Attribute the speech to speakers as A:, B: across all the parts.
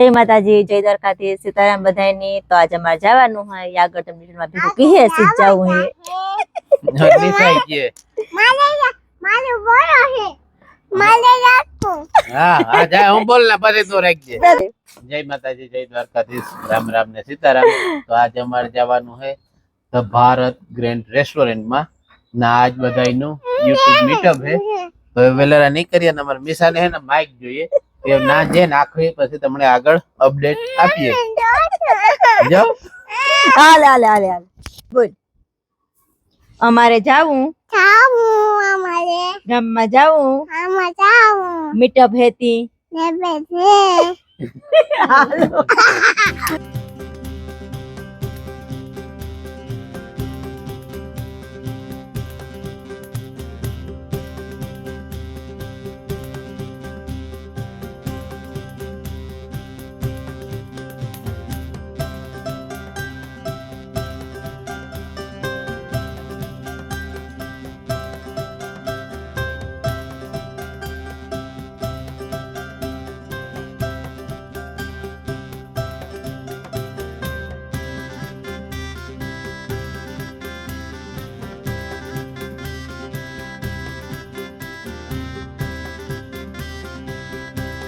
A: જય માતાજી, જય દ્વારકાધીશ, સીતારામ બધાયની। તો આજે અમારે જવાનું હોય આગળ તમને ડિટેલમાં ભેગું કીએ સીધ જાવું હે
B: નટલી સાઈ કે
C: મારે બોલો હે મારે રાખો
B: હા જા હું બોલ ને પછી તું રાખજે। જય માતાજી, જય દ્વારકાધીશ, રામ રામ ને સીતારામ। તો આજે અમારે જવાનું છે ધ ભારત ગ્રેન્ડ રેસ્ટોરન્ટ માં ના આજ બધાયનું YouTube મીટઅપ છે। તો વેલેરા નહીં કરીએ ને અમારે મિસાને હે ને માઈક જોઈએ એ ના જે નાખવી પછી તમને આગળ અપડેટ આપીએ। જો
A: હાલે હાલે હાલે હાલે બોલ। અમારે જાવું
C: અમારે
A: ગામમાં જાવું
C: આમાં જાવું
A: મીટઅપ હેતી
C: ને બેઠે
A: હાલો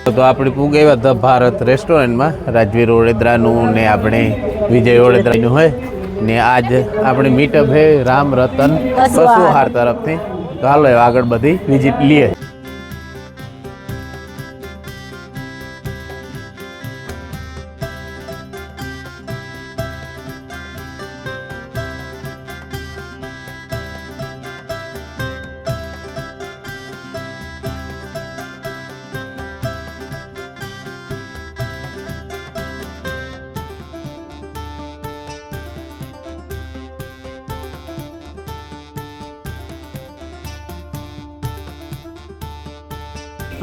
B: તો આપણે પૂગ આવ્યા ધ ભારત રેસ્ટોરન્ટમાં રાજવીર ઓળેદરાનું ને આપણે વિજય ઓળેદરાનું હોય ને આજ આપણે મીટઅપ છે રામ રતન પશુહાર તરફથી। તો હાલો આગળ બધી વિઝિટ લઈએ।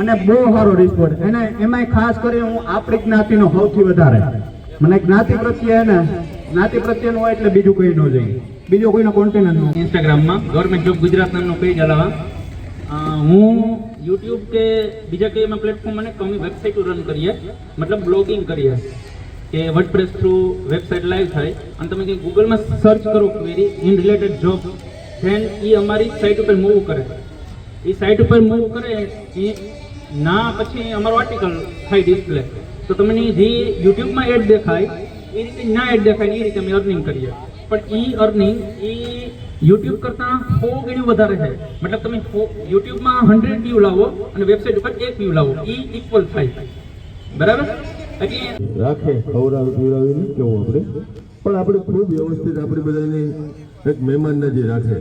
D: અને બહુ સારો રિસ્પોન્સ એને એમાંય ખાસ કરી હું આપણી જ્ઞાતિનો સૌથી વધારે મને જ્ઞાતિ પ્રત્યે ને જ્ઞાતિ પ્રત્યેનું હોય એટલે બીજું કંઈ ન જોઈએ, બીજો કોઈનો કોન્ટેન્ટ ન।
E: ઇન્સ્ટાગ્રામમાં ગવર્મેન્ટ જોબ ગુજરાત નામનો પેજ હલાવા હું યુટ્યુબ કે બીજા કોઈ એમાં પ્લેટફોર્મ મને કમી વેબસાઇટો રન કરીએ મતલબ બ્લોગિંગ કરીએ કે વર્ડપ્રેસ થ્રુ વેબસાઇટ લાઈવ થાય અને તમે કંઈ ગૂગલમાં સર્ચ કરો query in related job then એ અમારી સાઇટ ઉપર મૂવ કરે। એ સાઇટ ઉપર મૂવ કરે એ ના પછી અમારો આર્ટિકલ થાય ડિસ્પ્લે તો તમને જે યુટ્યુબમાં એડ દેખાય એ રીતે ના એડ દેખાય એ રીતે અમે અર્નિંગ કરીએ। પણ એ અર્નિંગ એ યુટ્યુબ કરતાં 100 ગણું વધારે છે। મતલબ તમે યુટ્યુબમાં 100 વ્યૂ લાવો અને વેબસાઇટ ઉપર 1 વ્યૂ લાવો એ ઇક્વલ થાય, બરાબર? એટલે
F: રાખે ખવડાવી પીવડાવીને કેવું આપણે પણ આપણે ખૂબ વ્યવસ્થિત આપણે બધાને એક મહેમાન નજી રાખે।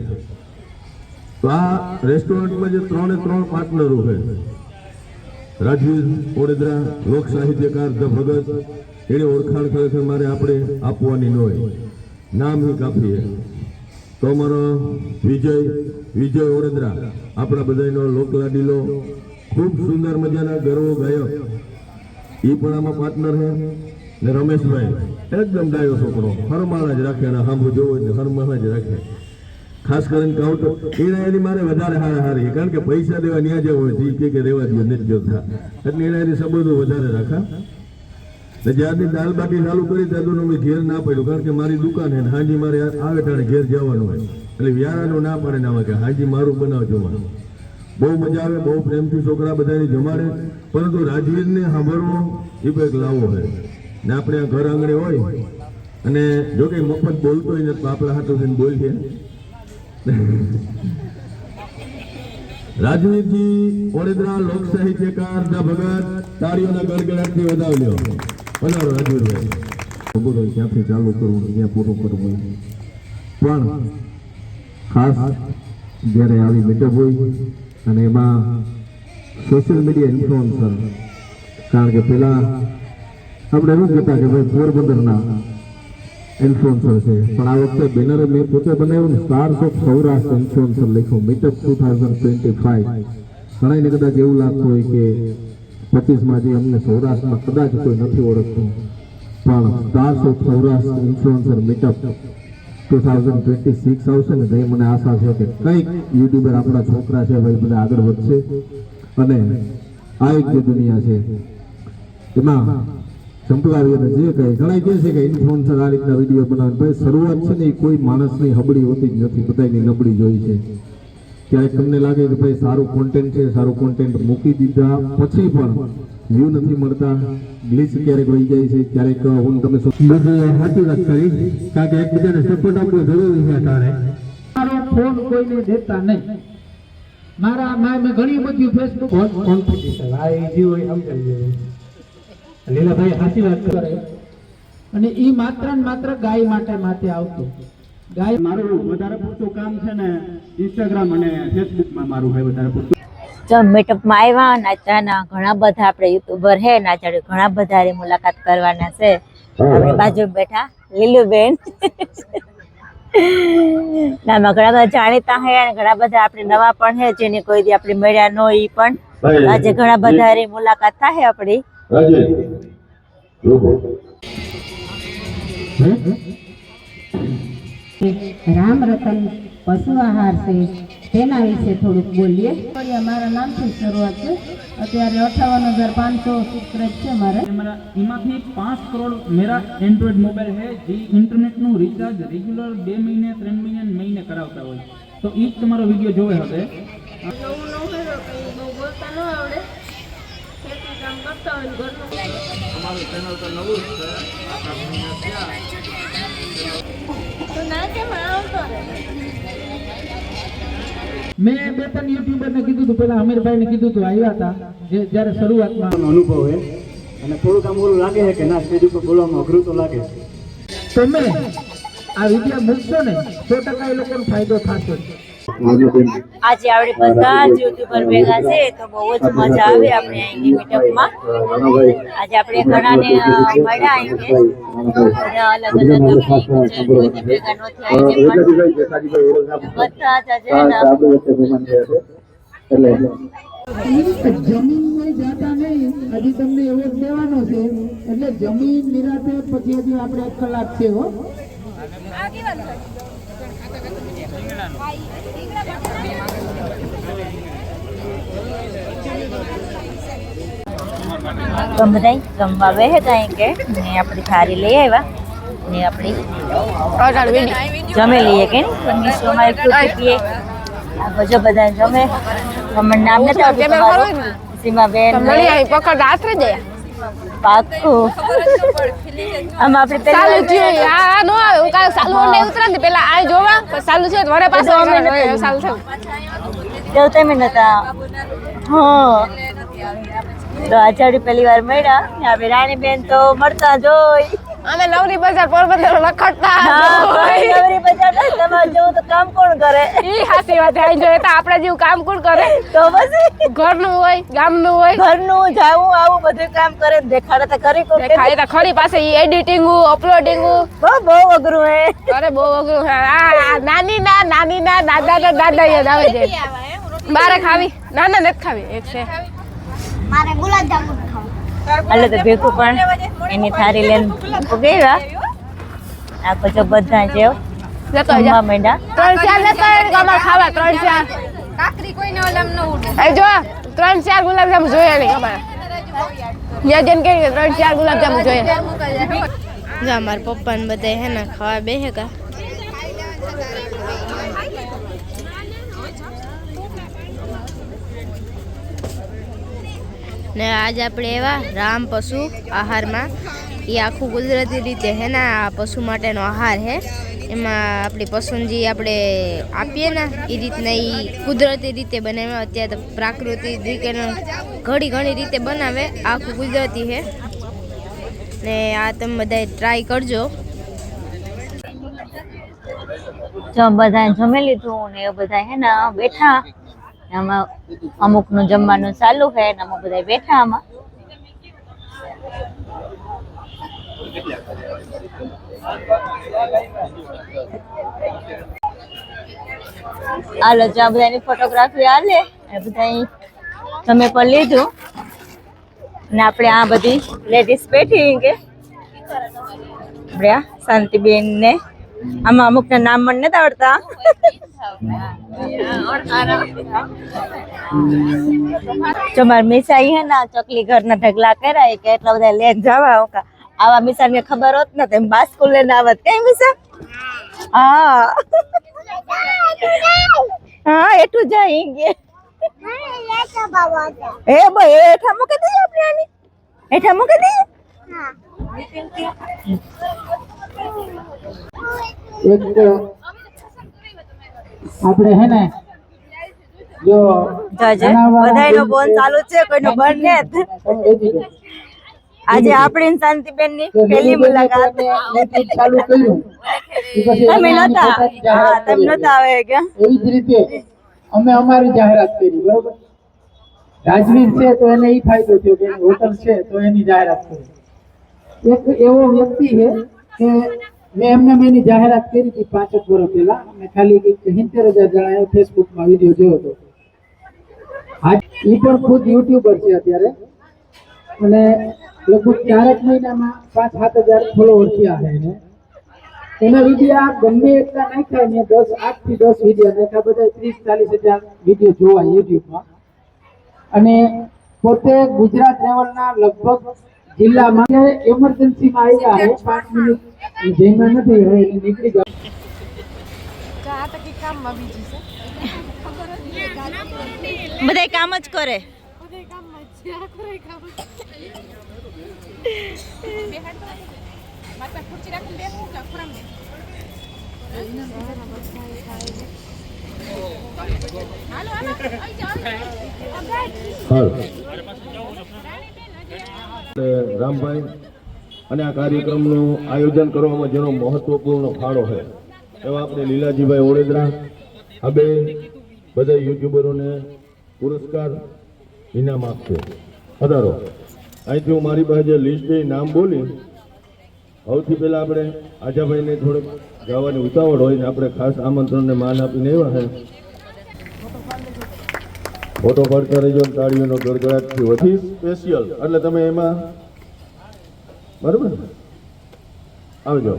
F: તો આ રેસ્ટોરન્ટમાં જે 3 પાર્ટનરો છે રાજવીર ઓળેદરા લોક સાહિત્યકાર ધ ભગત એની ઓળખાણ ખરેખર મારે આપણે આપવાની ન હોય, નામ ही કાફી है। તો અમારો વિજય ઓળેદરા આપણા બધાનો લોકલાડીલો ખૂબ સુંદર મજાના ગરવો ગાયક એ પણ આમાં પાર્ટનર છે ને રમેશભાઈ એકદમ ડાયો છોકરો હરમાળા જ રાખે અને સાંભળું જોવું એટલે હરમાળા જ રાખે। ખાસ કરીને કહું તો એની મારે વધારે હારી કારણ કે પૈસા દેવા ન્યા જેવો હોય કે રેવા દો નથી જોતા એટલે એની સંબંધો વધારે રાખા। જ્યારથી દાલ બાટી ચાલુ કરી ત્યાં મેં ઘેર ના પડ્યું કારણ કે મારી દુકાન છે હાજી મારે આવે ત્યારે ઘેર જવાનું હોય એટલે વ્યારાનું ના પડે ના કે હાજી મારું બનાવજો મારું બહુ મજા આવે, બહુ પ્રેમથી છોકરા બધાને જમાડે। પરંતુ રાજવીરને સાંભળવો એ પણ એક લાવો હોય ને આપણે આ ઘર આંગણે હોય અને જો કંઈ મફત બોલતો હોય ને તો આપણે હાથો થઈને બોલીએ। રાજવીરજી ઓળેદરા લોક સાહિત્યકાર ધ ભગત તાળીઓના ગડગડાટથી વધાવ્યો। વધારો રાજવીરભાઈ બોલો ક્યાંથી ચાલુ કરવું ક્યાં પૂરું કરવું પણ ખાસ જ્યારે આવી મીટઅપ હોય અને એમાં સોશિયલ મીડિયા ઇન્ફ્લુઅન્સર કારણ કે પેલા આપણે એવું કહેતા કે ભાઈ પોરબંદરના ઇન્ફ્લુઅન્સર છે પણ આ વખતે બેનર મેં પોતે બનાવ્યું ને સ્ટાર્સ ઓફ સૌરાષ્ટ્ર ઇન્ફ્લુઅન્સર લખ્યું મીટઅપ 2025। ઘણાને કદાચ એવું લાગતું હોય કે 25માં જે અમને સૌરાષ્ટ્રમાં કદાચ કોઈ નથી ઓળખતું પણ stars of Saurashtra influencer meetup 2026 આવશે ને તો મને આશા છે કે કંઈક યુટ્યુબર આપણા છોકરા છે ભાઈ બધા આગળ વધશે અને આ એક જે દુનિયા છે એમાં સંપલાવી અને જે કંઈ ઘણા કહે છે કે ઇન્ફ્લુએન્સર આ રીતના વિડીયો બનાવે, ભાઈ શરૂઆત છે ને એ કોઈ માણસની હબળી હોતી જ નથી, બધાની નબળી જોઈ છે. ક્યારેક તમને લાગે કે ભાઈ સારું કોન્ટેન્ટ છે, સારું કોન્ટેન્ટ મૂકી દીધા પછી પણ વ્યૂ નથી મળતા, ગ્લિચ ક્યારેક વહી જાય છે, ક્યારેક હું તમે બધું સાચી વાત કરી, કારણ કે એકબીજાને સપોર્ટ આપવો જરૂરી છે. તારે
E: મારો ફોન કોઈને દેતા નહીં. મારા મેં ઘણી બધી ફેસબુક
D: કોમ્પિટિશન આ ઈઝી હોય સમજાવી દેવું. લીલાભાઈ સાચી વાત કરે.
E: અને ઈ માત્ર ને માત્ર ગાય માટે આવતું. ગાય
D: મારું વધારે પૂરતું કામ છે ને ઇન્સ્ટાગ્રામ અને ફેસબુકમાં મારું છે વધારે પૂરતું.
A: જો મીટઅપમાં આવ્યા ને અત્યારના ઘણા બધા આપણે યુટ્યુબર હે ને અત્યારે ઘણા બધા એની મુલાકાત કરવાના છે. આપણી બાજુ બેઠા લીલુબેન નામાં ઘણા બધા જાણીતા હે અને ઘણા બધા આપણે નવા પણ હે જેની કોઈ દી આપણે મળ્યા ન હોય ઈ પણ આજે ઘણા બધા એની મુલાકાત થાય આપણી.
G: રામ રતન પશુ આહાર છે તેના વિશે થોડુંક બોલીએ. મારા નામથી શરૂઆત છે. અત્યારે 58,500 સબસ્ક્રાઇબ છે મારે.
E: એમાંથી 5 કરોડ मेरा एंड्रॉइड मोबाइल है જે ઇન્ટરનેટનું રિચાર્જ રેગ્યુલર 2 મહિને 3 મહિને કરાવતા હોય તો ઈ જ તમારો વિડીયો જોવે હવે. મેં 2-3 યુટ્યુબરને કીધું હતું, પેલા અમીરભાઈને કીધું હતું, આવ્યા હતા જ્યારે શરૂઆતમાં.
D: અનુભવ છે અને થોડુંક આમ ઓલું લાગે છે કે ના સ્ટેજ ઉપર બોલવામાં અઘરું તો લાગે છે.
E: તમે આ વિડીયો મૂકશો ને 100% એ લોકોને ફાયદો થશે.
A: આજે આપણે બધા જ યુટ્યુબર ભેગા છે તો બહુ જ મજા આવે આપણે અહીંની મીટઅપમાં. આજે આપણે ઘણાને મળ્યા અહીંને બધા અલગ અલગ કોઈ ભેગા નથી આવીને પણ બધા જ આજે
E: જમીન જાતા નહીં, હજી તમને એવો જ દેવાનો છે એટલે જમીન નિરાતે પછી હજી આપણે 1 કલાક છે. હો
A: તો બધા જમવા બેહે કઈ કે ને આપણી થાળી લઈ આવ્યા ને આપણી જમે લઈએ કે ને અમારી ફ્રૂટી પીએ. આ બધો બધા જમે. તમારું નામ નથી આવતું તમારું? સીમાબેન
H: પકડ રાત્રે જ
A: પાક્કું. આમ આપણે
H: ચાલુ થયું આ નો આવે હું કાલે ચાલુ ઓને ઉતરા ને પેલા આ જોવા પછી ચાલુ છે વરે પાછો અમે ચાલુ થયું
A: તેવું તમે નતા. હા તો આજે પહેલી વાર મળ્યા ને આપણે રાણીબેન તો મળતા જોઈ.
H: અમે નવરી બજાર પોરબંદર રખડતા
A: નવરી બજાર તમારે જેવું તો કામ કોણ કરે?
H: ઈ હાસી વાત આઈ જોઈએ તો આપણા જેવું કામ કોણ કરે?
A: તો પછી
H: ઘરનું હોય ગામનું હોય
A: ઘરનું જાવું આવું બધું કામ કરે દેખાડે તો કરી કોક
H: ખાઈ તો ખરી પાસે ઈ એડિટિંગ અપલોડિંગ
A: બહુ અઘરું હે.
H: અરે બહુ અઘરું હે. આ નાની ના દાદા યાદ આવે છે. બારે ખાવી ના નથી ખાવી એક છે
C: મારે ગુલાબજામુન ખાવા.
A: એટલે તો ભેગું પણ એની થાળી લઈને ગયા. આ પછી બધા જેવ
H: જતો
A: જમવા માંડ્યા.
H: 3-4 લેતો અમારે ખાવા 3-4
G: કાકરી કોઈને ઓલમ ન ઉડે.
H: એ જો 3-4 ગુલાબજામુ જોઈએ નહીં અમારે. ત્યાં જઈને કે 3-4 ગુલાબજામુ જોઈએ.
G: જો અમારા પપ્પા ને બધા હે ને ખાવા બેહે કા. ને આજ આપણે એવા રામ પશુ આહારમાં એ આખું કુદરતી રીતે હે ને આ પશુ માટેનો આહાર હે. એમાં આપણી પસંદગી આપણે આપીએ ને એ રીતના એ કુદરતી રીતે બનાવે. અત્યારે તો પ્રાકૃતિક રીતે ઘણી રીતે બનાવે. આખું કુદરતી છે ને આ તમે બધા ટ્રાય કરજો.
A: જો બધા જમી લીધું ને એ બધા હે ને બેઠા. આમાં અમુક નું જમવાનું ચાલુ છે ને અમુક બધા બેઠા. આમાં હાલો જો આ બધાની ફોટોગ્રાફી હાલે બધા તમે પણ લીધું ને આપણે આ બધી લેડીઝ બેઠી કે આપણે આ શાંતિબેન ને આમાં અમુક ના નામ મને નથી આવડતા. જો મારી મિસાઈ હે ને ચકલી ઘરના ઢગલા કર્યા કે એટલા બધા લઈને જવા આવા મિસા ને ખબર હોત ને તેમ બાસ્કુલ લઈને આવત કઈ મિસા હા હા એટલું જાય કે એ ભાઈ હેઠા મૂકી દઈએ આપણે આની હેઠા મૂકી દઈએ
E: આપણે હે ને જો
A: બધાયનો ફોન ચાલુ છે કોઈનો બંધ ને આજે આપણી શાંતિબેન ની પહેલી મુલાકાત
E: ચાલુ કર્યું
A: તમે નતા હા તમે નતા આવે કે
E: એવી જ રીતે અમે અમારી જાહેરાત કરી બરોબર રાજવીર છે તો એને ઈ ફાયદો થયો કે એની હોટલ છે તો એની જાહેરાત કરી એક એવો વ્યક્તિ છે કે મેં એની જાહેરાત કરી હતી 5 વર્ષ પહેલા મેં ખાલી 70,000 જણાએ ફેસબુકમાં વિડીયો જોયો હતો આજ ઈ પણ ખુદ યુટ્યુબર છે અત્યારે અને લગભગ 4 મહિનામાં 5-7,000 ફોલોવર થયા છે એને એના વિડીયો ગમે એટલા નાખ્યા ને 8 થી 10 વિડીયો નાખ્યા બધા 30-40,000 વિડીયો જોવા યુટ્યુબમાં અને પોતે ગુજરાત લેવલના લગભગ જિલ્લામાં એમરજન્સીમાં આવ્યા છે 5 મિનિટ જેમાં નથી હવે નીકળી ગયા
A: બધા કામ જ કરે
F: રામભાઈ અને આ કાર્યક્રમનું આયોજન કરવામાં જેનો મહત્વપૂર્ણ ફાળો છે એવા આપણે લીલાજીભાઈ ઓળેદરા આ બે બધા યુટ્યુબરોને પુરસ્કાર ઇનામ આપશે અધારો અહીંથી હું મારી પાસે જે લિસ્ટ નામ બોલી સૌથી પહેલા આપણે આજાભાઈને થોડુંક જવાની ઉતાવળ હોય ને આપણે ખાસ આમંત્રણને માન આપીને આવ્યા છે ફોટો પાડતા રહેજો તાળીઓનો ગડગડાટથી વધી સ્પેશિયલ એટલે તમે એમાં બરોબર આવજો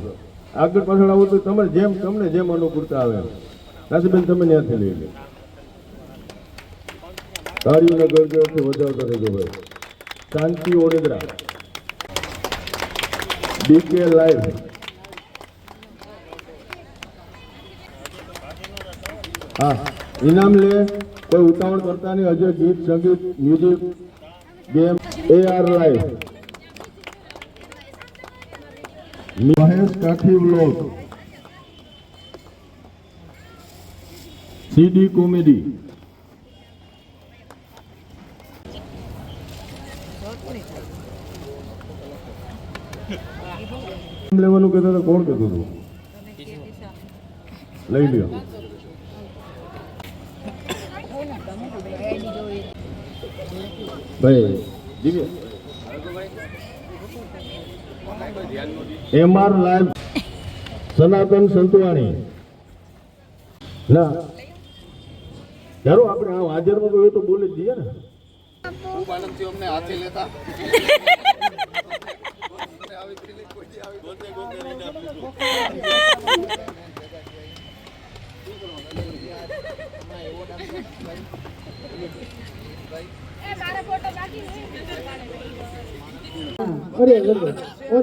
F: આગળ પાછળ આવો તો તમારે જેમ તમને જેમ અનુકૂળતા આવે નાસીબેન તમે ત્યાંથી લઈ લો તાળીઓનો ગડગડાટથી વધાવતા રહેજો ભાઈ શાંતિ ઓડેદરા ડીકે લાઈવ હા ઇનામ લે કોઈ ઉતાવળ કરતા નહીં હજુ ગીત સંગીત music game AR live Mahesh Kathi vlog CD comedy લેવાનું કહેતા હતા કોણ કહેતું હતું લઈ લ્યો ભાઈ દિવ્ય MR લાઈવ સનાતન સંતવાણી ના ચાલો આપણે આ હાજરમાં કોઈ તો બોલી જ દઈએ ને ખૂબ આનંદથી અમને હાથે લેતા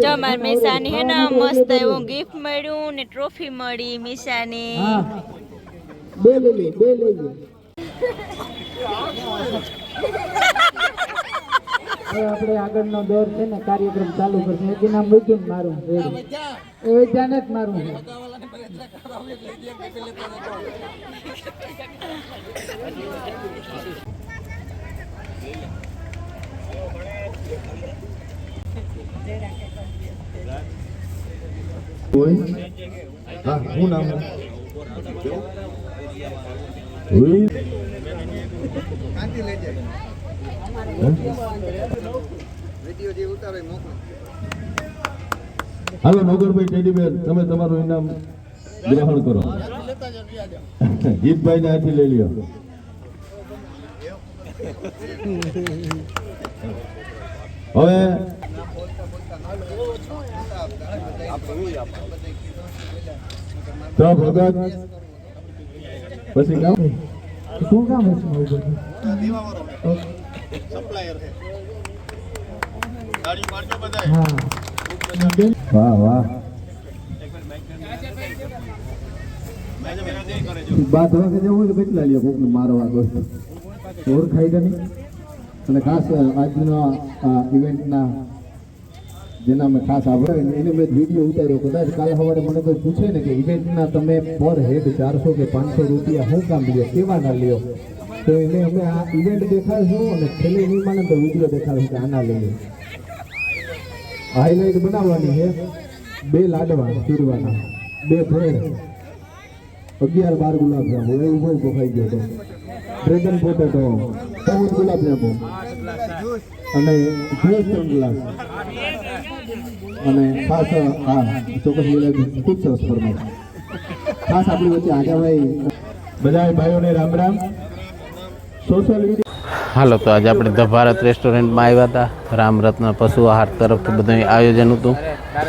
A: જો માર મિસાની હે ને મસ્ત એવું ગિફ્ટ મળ્યું ને ટ્રોફી મળી મિસાની
E: બે લઈ લે હવે આપણે આગળનો દોર છે ને કાર્યક્રમ ચાલુ કરશે એથી નામ મૂક્યું મારું રેડી એ જાને જ મારું છે
F: હા શું નામ હાલો નોકરભાઈ ટેડીબેન તમે તમારું ઇનામ ગ્રહણ કરો જીતભાઈ ને હાથી લઈ લ્યો હવે તો ભગત પછી કામ
E: શું કામ હશે
F: સપ્લાયર છે
E: હા
D: વાહ વાહ બાદ વાગે જવું તો કેટલા લ્યો કોકને મારવા દોસ્ત ઓળખાય તો નહીં અને ખાસ આજના ઇવેન્ટના જેના મેં ખાસ આભાર એને મેં વિડીયો ઉતાર્યો કદાચ કાલે સવારે મને કોઈ પૂછે ને કે ઇવેન્ટના તમે પર હેડ 400 કે 500 રૂપિયા શું કામ લ્યો કેવા ના લ્યો તો એને અમે આ ઇવેન્ટ દેખાડશું અને છેલ્લે નહીં માને તો વિડીયો દેખાડશું કે આના લઈએ હાઈલાઇટ બનાવવાની છે 2 લાડવા ચૂરવાના 2 ભેળ 11-12 ગુલાબજાંબુ એવું બહુ ખાઈ ગયો હતો ડ્રેગન પોટેટો 14 ગુલાબજાંબુ અને જ્યુસ 3 ગ્લાસ અને ખાસ હા ચોક્કસ ખૂબ સરસ ફરમાય ખાસ આપણી વચ્ચે આગાભાઈ બધા ભાઈઓને રામ રામ સોશિયલ મીડિયા
B: હાલો તો આજે આપણે ધ ભારત રેસ્ટોરન્ટમાં આવ્યા હતા રામરત્ન પશુ આહાર તરફથી બધું આયોજન હતું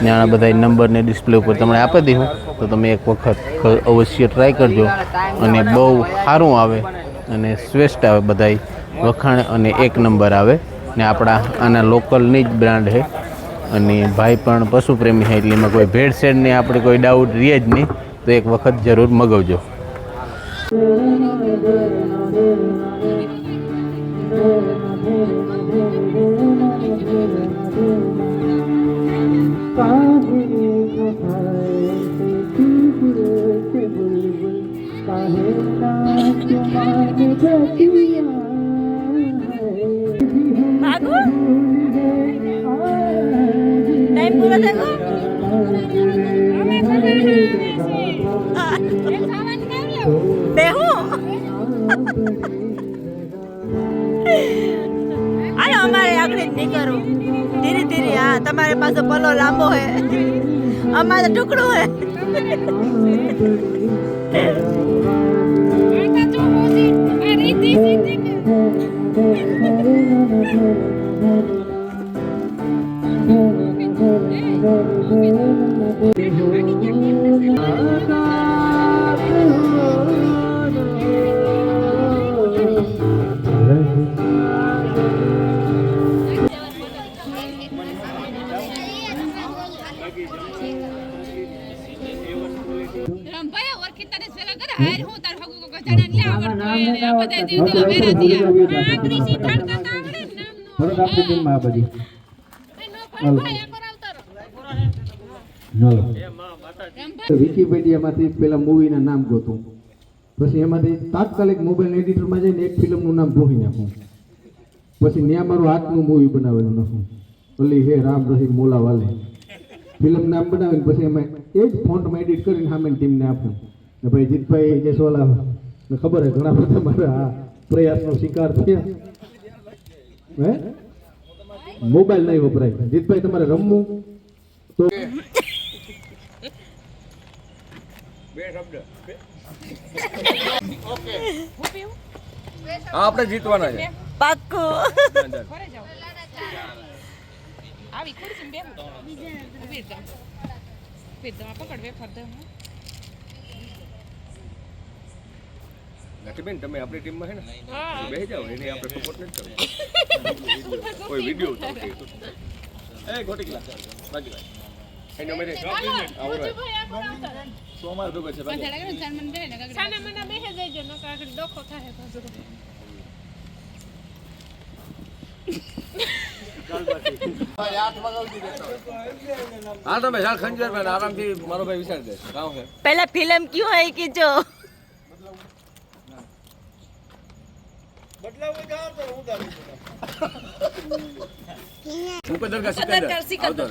B: ત્યાં બધા નંબરને ડિસ્પ્લે ઉપર તમને આપી દીધું તો તમે એક વખત અવશ્ય ટ્રાય કરજો અને બહુ સારું આવે અને શ્રેષ્ઠ આવે બધા વખાણ અને 1 નંબર આવે ને આપણા આના લોકલની જ બ્રાન્ડ છે અને ભાઈ પણ પશુ પ્રેમી છે એટલે એમાં કોઈ ભેળસેળની આપણે કોઈ ડાઉટ રહે જ નહીં તો એક વખત જરૂર મગાવજો
A: टाइम पूरा देखो बेहू अरे हमारे आखिर नहीं करो धीरे धीरे हाँ तुम्हारे पास पलो लांबो है हमारा टुकड़ो है
D: વિકીપીડિયામાંથી પેલા મૂવીના નામ ગોતું પછી એમાંથી તાત્કાલિક મોબાઈલ એડિટરમાં જઈને એક ફિલ્મનું નામ જોઈ નાખું પછી ત્યાં મારું હાથનું મૂવી બનાવેલું નાખું ઓલી હે રામ રહીમ મોલા વાલે ફિલ્મ નામ બનાવીને પછી અમે એ જ ફોન્ટમાં એડિટ કરીને સામે ટીમને આપું ને ભાઈ જીતભાઈ જસવાલા ખબર છે ઘણા બધા મારા આ પ્રયાસનો શિકાર થયા હે મોબાઈલ નહીં વપરાય જીતભાઈ તમારે રમવું તો
F: આપણે જીતવાના છે
A: પાક્કુ
H: આવી ખુરશી બેહું ઉભી જાવ પકડ વેફર દે
F: બેન તમે આપણી ટીમમાં છે ને બેસી જાઓ એને આપણે સપોર્ટ નથી કરવો કોઈ વિડિયો ઉતારતી એ ગોટી ક્લાસ બાજુ એને મેરે આવરો સોમવાર તો છે
H: સાના મના બેહે જઈજો ન કાકડી ડોખો થાય પાછો
F: હા તમે ચાલ ખંજર ભાઈ આરામથી મારો ભાઈ વિચાર દે કામ છે
A: पहला फिल्म क्यों है कि जो
F: ઉપરદરગા સિકંદર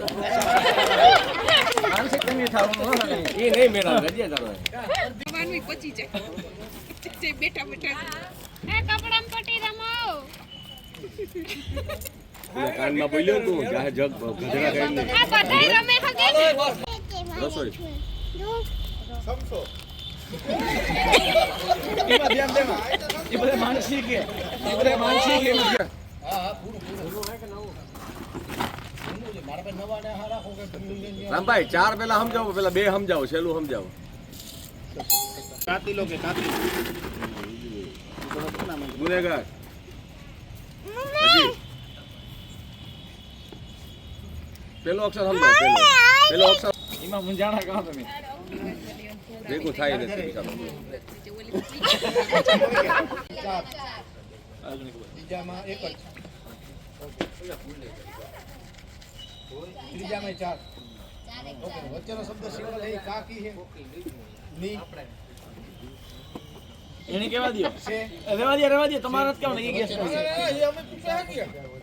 F: માનસિક કમી થાવું એ નહીં મેળા રજ્યા તારો
H: વાનવી પચી જાય બેઠા બેઠા એ કપડામ પટી રમાઓ
F: કાનમાં બોલ્યો તું જાહે જગ ગજરા કરીને
H: આ બધાય રમે હગે ને
F: રસોઈ
C: સમસો
F: એમાં ધ્યાન દેવા એ બધા માનસિક કે રામભાઈ ચાર પેલા સમજાવો પેલા બે સમજાવો છેલ્લું સમજાવો કાતી લો કે કાતી ગુનેગાર
C: પેલો અક્ષર સમજો પેલો અક્ષર એમાં મુંજાણા કહો તમે ભેગું થાય નથી બિચારો બીજામાં એક જ ત્રીજામાં 4 ઓકે વચ્ચેનો શબ્દ સિંગલ છે કાકી છે ની
E: એને કેવા દિયો રેવા દે તમારે જ કેમ નહીં ગેસ
C: અમે પૂછ્યા કે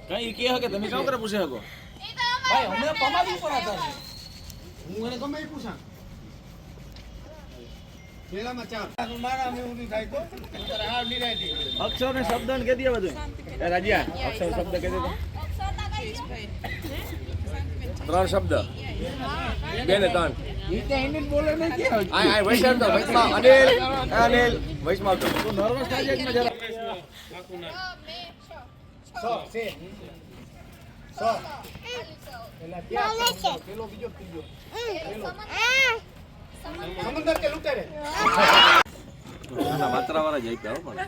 E: કઈ કે હકે તમે કામ કરે પૂછે હકો
C: ભાઈ અમે પમાડી ઉપર હતા હું એને ગમે એ પૂછા પેલામાં 4 મારા મે ઉની થાય તો તારે હાર નિરાય
E: અક્ષર ને શબ્દ ને કે દિયા બધું એ રાજ્યા અક્ષર શબ્દ કે દે તો
C: 3 શબ્દ 2 ને 3 ઈતે ઇન્ડિયન બોલે નહીં કે આ વૈશાલ તો વૈશમાં અનિલ વૈશમાં તો તું નર્વસ થાય છે કે જરા સો સે સો પેલા ક્યાં પેલો બીજો ત્રીજો પેલો સમુદ્ર કે લૂટે રે ના માત્રાવાળા જ આપ્યા હો પણ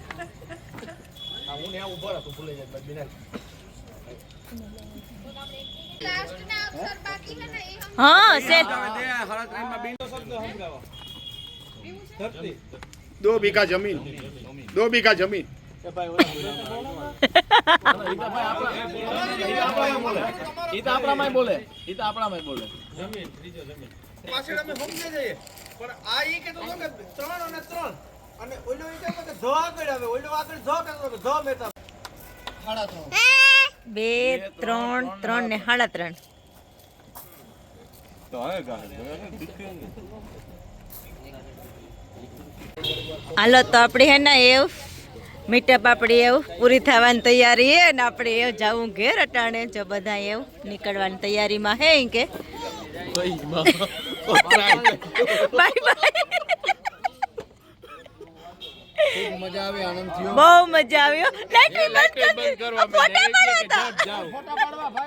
C: આ હું ને આ ઉભો રહો ભૂલે જાય બિના
A: હા સેટ
C: 2 बीघा जमीन 2 बीघा जमीन પાછળ અમે સમજે જઈએ પણ આ ઈ કે તો કે 3 અને 3 અને ઓલો ઈ કે ધ આગળ આવે ઓલો આગળ ધ કે ધ મેતા
A: 2 3 3 ને 3.5 હાલો તો આપણી હે ને એવું મીટઅપ આપણી એવું પૂરી થવાની તૈયારી હે ને આપણે એવું જવું ઘેર અટાણે જો બધા એવું નીકળવાની તૈયારીમાં હે કે બાય બાય
C: મજા આવે આનંદ થયો
A: બહુ મજા આવ્યો લાઈટ બંધ કરો ફોટા પાડવા ભાઈ